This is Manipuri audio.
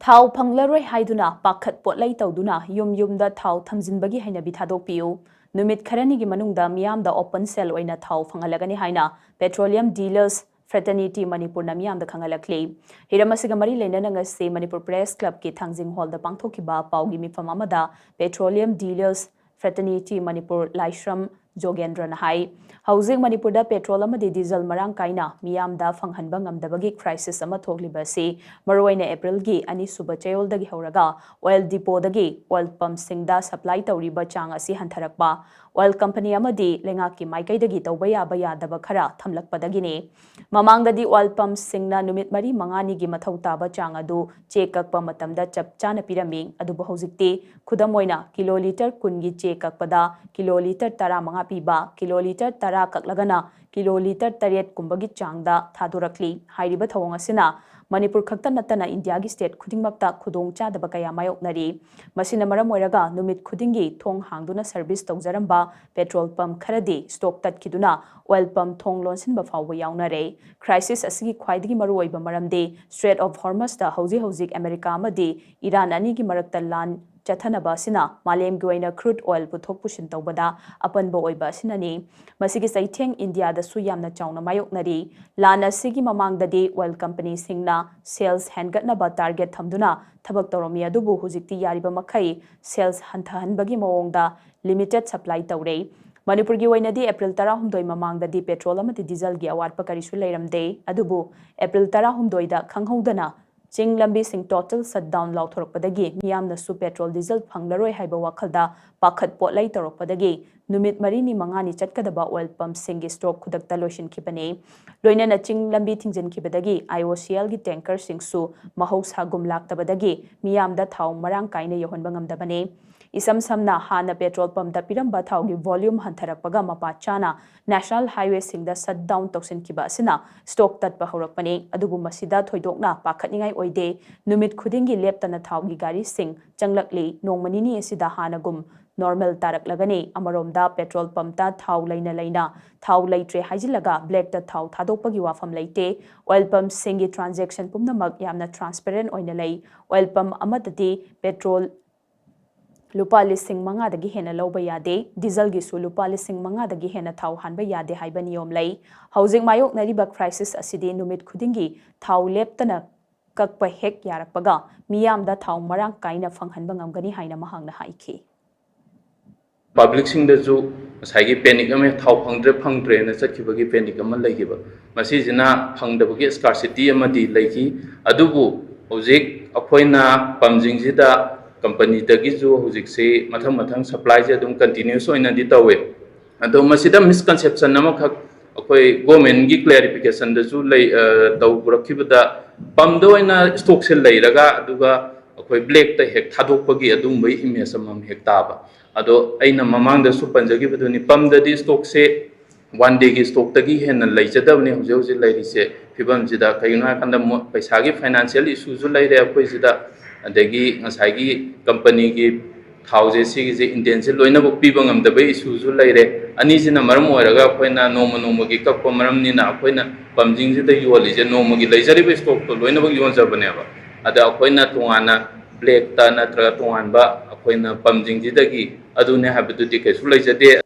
थाव फंगलरोय हाइदुना पाखत पोटलै तौदुना युम-युमदा थाव थमजिनबगी हैनबी थादोकपियु नुमित खरनिगी मनुंगदा मियामदा ओपन सेल ओइना थाव फंगलगनी हाइना पेट्रोलियम डीलर्स फ्रेटर्निटी मणिपुर मियामदा खंगलखली हिरमसिगा मरी लेनना ngasi मणिपुर प्रेस क्लब की थांजिंग हॉल दा पांगथोकिबा पाउगी मिफम अमदा petroleum dealers fraternity Manipur Laishram जोगेंद्रन हाई हौजिक मणिपुर दा पेट्रोल अमदी डीजल मरांग काइना मियामदा फंगहनबा ngamdabagi crisis ama thoglibasi maroina april gi ani suba chayol dagi horaga oil depot dagi oil pump singda supply tawriba chang asi hantharakpa oil company amadi lenga ki maikai dagi tawbaya baya daba khara thamlakpadagi ne mamang dadi oil pump singna numit mari mangani gi mathau taba chang adu check kakpa matamda chapchana pirami adu bahojikti khudamoina kiloliter kun gi check kakpada kiloliter 15 piba kiloliter 10 kaklagana kiloliter 8 kumbagi changda thadurakli hairiba thawong asina Manipur khakta natana India gi state khudingmakta khudong chadaba kaya mayoknari masina maram oiraga numit khudingi thong hangduna service tawjaramba petrol pump kharadi stock tatkiduna oil pump thong lonsinba fawba yawnare crisis asigi khwaidigi maru oiba maramde Strait of Hormuz da hauji America amadi Iran ani gi marakta lan Chathanaba sina Malem Goina crude oil puthok pushin tawbada apanba oiba sinani masigi saitheng India da su yamna chawna mayoknari lana sigi mamang dadi oil company singna sales hangatna ba target thamduna thabak tawromi adubu hujikti yariba makhai sales hanthahanbagi mawongda limited supply tawre Manipur gi wainadi April 10 mamang dadi petrol amati diesel gi awatpa karisu leiramde adubu April 10 da khanghodana Ching lambi sing total shutdown lauthorokpadagi miyamna su petrol diesel phanglaroi haiba wakhalda pakhat potlai torokpadagi numit marini mangani chatkadaba oil pump singi stock khudakta loishin khibane loinana ching lambi thingjen khibadagi IOCL gi tanker singsu mahausa gum laktabadagi miyamda thau marang kaina yohonba ngamdabane Isam samna hana petrol pump da piramba thau gi volume hantharakpaga mapachana national highway singda shutdown toksin kiba asina stock tatpa horakpani adubu masida thoidokna pakhatningai oide numit khudingi leptana thau gi gari sing changlakli nongmanini asida hanagum normal tarak lagani amaromda petrol pump ta thau leina thau leitre haijilaga black ta thau thadokpagi wafam leite oil pump singi transaction pumnamak yamna transparent oina lei oil pump amadadi petrol Lupa lising manga dagi hena lauba yade, diesel gisu lupa lising manga dagi hena thau hanba yade haiba niyom lay. Housing mayok nariba crisis asidi numit khudingi thau leptana kakpa hek yarakpaga miyam da thau marang kaina fanghanba ngamgani haina mahangna haiki. Public sing da ju saigi panic ame thau phangdre na chakhibagi panic ama laigiba. Masi jina phangdabagi scarcity amadi laigi adubu hojik akhoina pamjing jida company dagi jo hojik se mathang supply je adum continuous oina di tawe ado masida misconception nama khak akoi government gi clarification da ju lei taw burakibada pam do oina stock se leiraga aduga akoi black ta hek thadok pagi adum bai image amam hek taba ado aina mamang da su panjagi baduni pam da di stock se one day gi stock tagi hen leijadabni hoje leiri se phibam jida kaina kanda paisa gi financial issue ju leire akoi jida adagi ngasai company gi thauze si gi intention loina bok pi bangam da bai issue ju leire ani jina maram oiraga khoina noma gi kakko maram ni na khoina pamjing ji da yoli je noma gi leijari be stock to loina bok yon jabane ba ada khoina tungana black ta na tra tungan ba khoina pamjing ji da gi adune habatu ti ke su leijade